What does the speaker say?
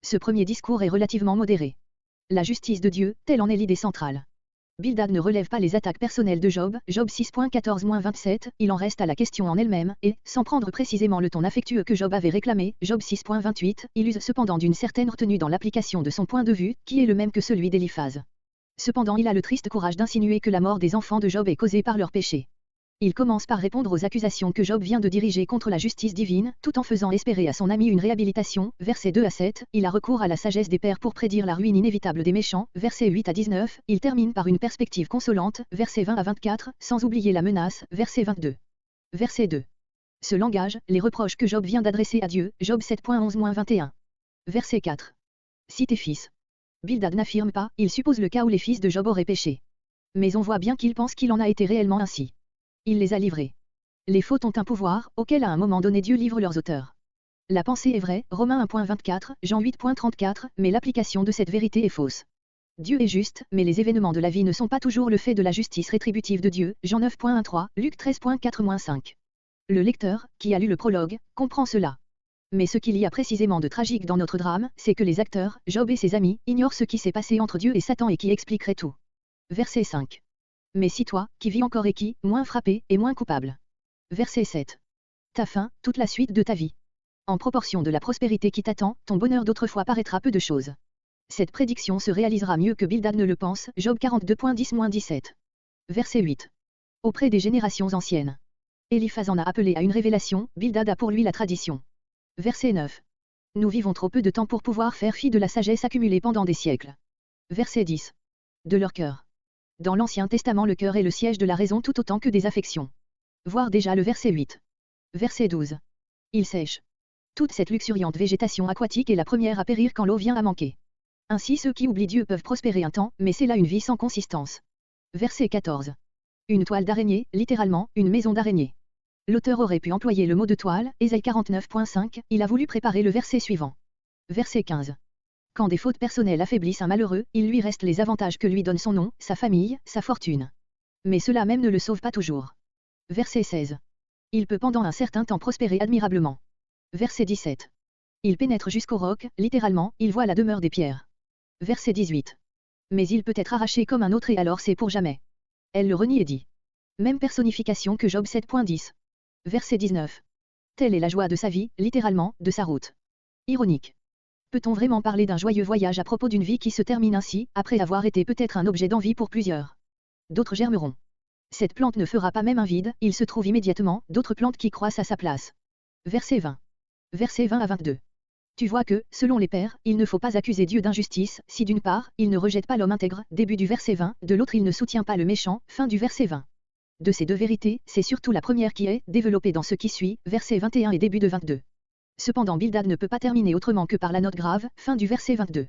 Ce premier discours est relativement modéré. La justice de Dieu, telle en est l'idée centrale. Bildad ne relève pas les attaques personnelles de Job, Job 6.14-27, il en reste à la question en elle-même, et, sans prendre précisément le ton affectueux que Job avait réclamé, Job 6.28, il use cependant d'une certaine retenue dans l'application de son point de vue, qui est le même que celui d'Éliphaz. Cependant il a le triste courage d'insinuer que la mort des enfants de Job est causée par leur péché. Il commence par répondre aux accusations que Job vient de diriger contre la justice divine, tout en faisant espérer à son ami une réhabilitation. Versets 2 à 7, il a recours à la sagesse des pères pour prédire la ruine inévitable des méchants. Versets 8 à 19, il termine par une perspective consolante. Versets 20 à 24, sans oublier la menace. Verset 22. Verset 2. Ce langage, les reproches que Job vient d'adresser à Dieu, Job 7.11-21. Verset 4. Si tes fils. Bildad n'affirme pas, il suppose le cas où les fils de Job auraient péché. Mais on voit bien qu'il pense qu'il en a été réellement ainsi. Il les a livrés. Les fautes ont un pouvoir, auquel à un moment donné Dieu livre leurs auteurs. La pensée est vraie, Romains 1.24, Jean 8.34, mais l'application de cette vérité est fausse. Dieu est juste, mais les événements de la vie ne sont pas toujours le fait de la justice rétributive de Dieu, Jean 9.13, Luc 13.4-5. Le lecteur, qui a lu le prologue, comprend cela. Mais ce qu'il y a précisément de tragique dans notre drame, c'est que les acteurs, Job et ses amis, ignorent ce qui s'est passé entre Dieu et Satan et qui expliquerait tout. Verset 5. Mais si toi, qui vis encore et qui, moins frappé, et moins coupable. Verset 7. Ta fin, toute la suite de ta vie. En proportion de la prospérité qui t'attend, ton bonheur d'autrefois paraîtra peu de choses. Cette prédiction se réalisera mieux que Bildad ne le pense, Job 42.10-17. Verset 8. Auprès des générations anciennes. Éliphaz en a appelé à une révélation, Bildad a pour lui la tradition. Verset 9. Nous vivons trop peu de temps pour pouvoir faire fi de la sagesse accumulée pendant des siècles. Verset 10. De leur cœur. Dans l'Ancien Testament le cœur est le siège de la raison tout autant que des affections. Voir déjà le verset 8. Verset 12. Il sèche. Toute cette luxuriante végétation aquatique est la première à périr quand l'eau vient à manquer. Ainsi ceux qui oublient Dieu peuvent prospérer un temps, mais c'est là une vie sans consistance. Verset 14. Une toile d'araignée, littéralement, une maison d'araignée. L'auteur aurait pu employer le mot de toile, Ésaïe 49.5, il a voulu préparer le verset suivant. Verset 15. Quand des fautes personnelles affaiblissent un malheureux, il lui reste les avantages que lui donne son nom, sa famille, sa fortune. Mais cela même ne le sauve pas toujours. Verset 16. Il peut pendant un certain temps prospérer admirablement. Verset 17. Il pénètre jusqu'au roc, littéralement, il voit la demeure des pierres. Verset 18. Mais il peut être arraché comme un autre et alors c'est pour jamais. Elle le renie et dit. Même personnification que Job 7.10. Verset 19. Telle est la joie de sa vie, littéralement, de sa route. Ironique. Peut-on vraiment parler d'un joyeux voyage à propos d'une vie qui se termine ainsi, après avoir été peut-être un objet d'envie pour plusieurs? D'autres germeront. Cette plante ne fera pas même un vide, il se trouve immédiatement, d'autres plantes qui croissent à sa place. Verset 20. Verset 20 à 22. Tu vois que, selon les pères, il ne faut pas accuser Dieu d'injustice, si d'une part, il ne rejette pas l'homme intègre, début du verset 20, de l'autre il ne soutient pas le méchant, fin du verset 20. De ces deux vérités, c'est surtout la première qui est développée dans ce qui suit, verset 21 et début de 22. Cependant Bildad ne peut pas terminer autrement que par la note grave, fin du verset 22.